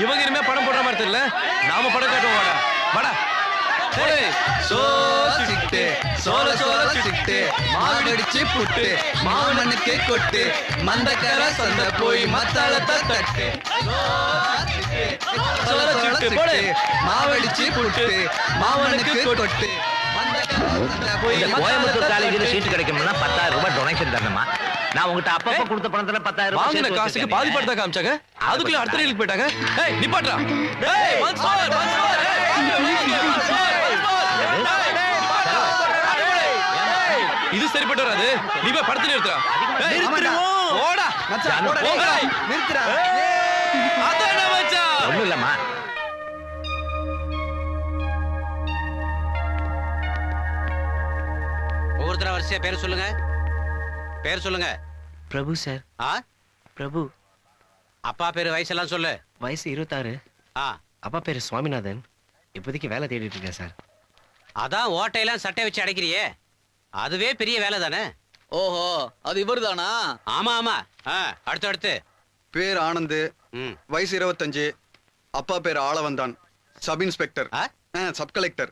இவங்க இனிமே படம் போடுற மாதிரி தெரியல. நாம படம் காட்டுவோம். வாடா வாடா. சிட்டு சோல சோல சிட்டு மாவடிச்சு புட்டு மாவனுக்கு கொட்டு மந்தக்கர சந்த போய் மத்தாளத்தை தட்டு சோல சிட்டு மாவடிச்சு புட்டு மாவனுக்கு கொட்டு கோயம்புத்தூர் காலேஜில் சீட்டு கிடைக்கும்னா 10,000 ரூபாய் டொனேஷன் தரணுமா? நான் உங்ககிட்ட அப்பப்ப கொடுத்த பணத்துல 10,000 வாங்கின காசுக்கு பாதி படத்தை காமிச்சாங்க. அதுக்குள்ள அடுத்த ரீலுக்கு போயிட்டாங்க. ஏய் நிப்பாட்றா. ஏய் மன்சூர் மன்சூர். இது சரிப்பட்டு வராது. நீ போய் படத்தை நிறுத்துறா. நிறுத்துறோம். ஓடா மச்சான் ஓடா. நிறுத்துறா. அதானே மச்சான். ஒண்ணும் இல்லம்மா. ஒவ்வொருத்தர வரிசையா பேர் சொல்லுங்க. பேர் சொல்லுங்க. பிரபு சார். ஆ பிரபு. அப்பா பேரு வயசெல்லாம் சொல்லு. வயசு 26. ஆ அப்பா பேரு சுவாமிநாதன். இப்போதைக்கு வேலை தேடிட்டு இருக்கேன் சார். அதான் ஓட்டையெல்லாம் சட்டை வச்சு அடைக்கிறியே, அதுவே பெரிய வேலை தானே. ஓஹோ அது இவர்தானா? ஆமா ஆமா. அடுத்து அடுத்து. பேர் ஆனந்த், வயசு 25, அப்பா பேர் Aalavandhan, sub inspector, sub collector.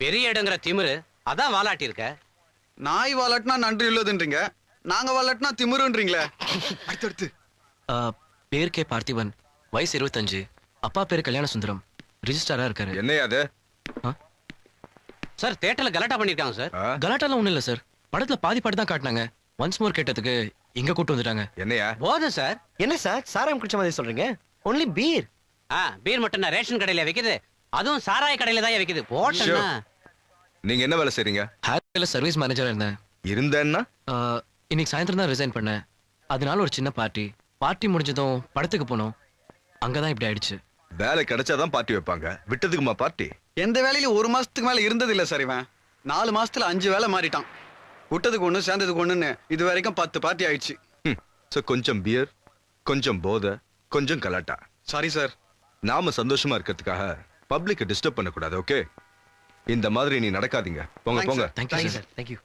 பெரிய இடங்கிற திமிரு அதான் வாலாட்டி இருக்க. நாய் வாலாட்டினா நன்றி உள்ளதுன்றீங்க, நாங்க வாலாட்டினா திமிருன்றீங்களே. அடுத்தடுத்து. பேர் கே பார்த்திபன், வயசு 25, அப்பா பேரு கல்யாண சுந்தரம், ரிஜிஸ்டாரா இருக்காரு. என்னையா அது? சார் தியேட்டர்ல கலாட்டா பண்ணிருக்காங்க சார். கலாட்டாலாம் ஒண்ணும் இல்ல சார். படத்துல பாதி பாட்டு தான் காட்டினாங்க. ஒன்ஸ் மோர் கேட்டதுக்கு இங்க கூட்டு வந்துட்டாங்க. என்னையா போது சார். என்ன சார் சாராயம் குடிச்ச மாதிரி சொல்றீங்க? Only beer. பீர் மட்டும் நான் ரேஷன் கடையில விக்குது, அதுவும் சாராய கடையில தான் விக்குது. போட்டா நீங்க என்ன வேலை செய்றீங்க? ஹேர்ல சர்வீஸ் மேனேஜரா இருந்தேன். இருந்தேன்னா இன்னைக்கு சாயந்தரம் தான் ரிசைன் பண்ணேன். அதனால ஒரு சின்ன பார்ட்டி முடிஞ்சதும் படத்துக்கு போனோம். அங்கதான் இப்படி ஆயிடுச்சு. வேலை கிடைச்சாதான் பார்ட்டி வைப்பாங்க, விட்டதுக்குமா பார்ட்டி? எந்த வேலையில ஒரு மாசத்துக்கு மேல இருந்தது இல்ல சார். இவன் 4 மாசத்துல 5 வேலை மாறிட்டான். விட்டதுக்கு ஒண்ணு சேர்ந்ததுக்கு ஒண்ணுன்னு இது வரைக்கும் 10 பார்ட்டி ஆயிடுச்சு. கொஞ்சம் பியர், கொஞ்சம் போதை, கொஞ்சம் கலாட்டா. Sorry sir. நாம சந்தோஷமா இருக்கிறதுக்காக பப்ளிக்க டிஸ்டர்ப் பண்ணக்கூடாது. ஓகே, இந்த மாதிரி நீ நடக்காதீங்க. போங்க போங்க. Thank you sir. தேங்க்யூ.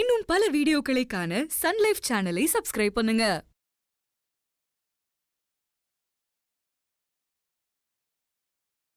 இன்னும் பல வீடியோக்களை காண சன் லைஃப் சேனலை சப்ஸ்கிரைப் பண்ணுங்க.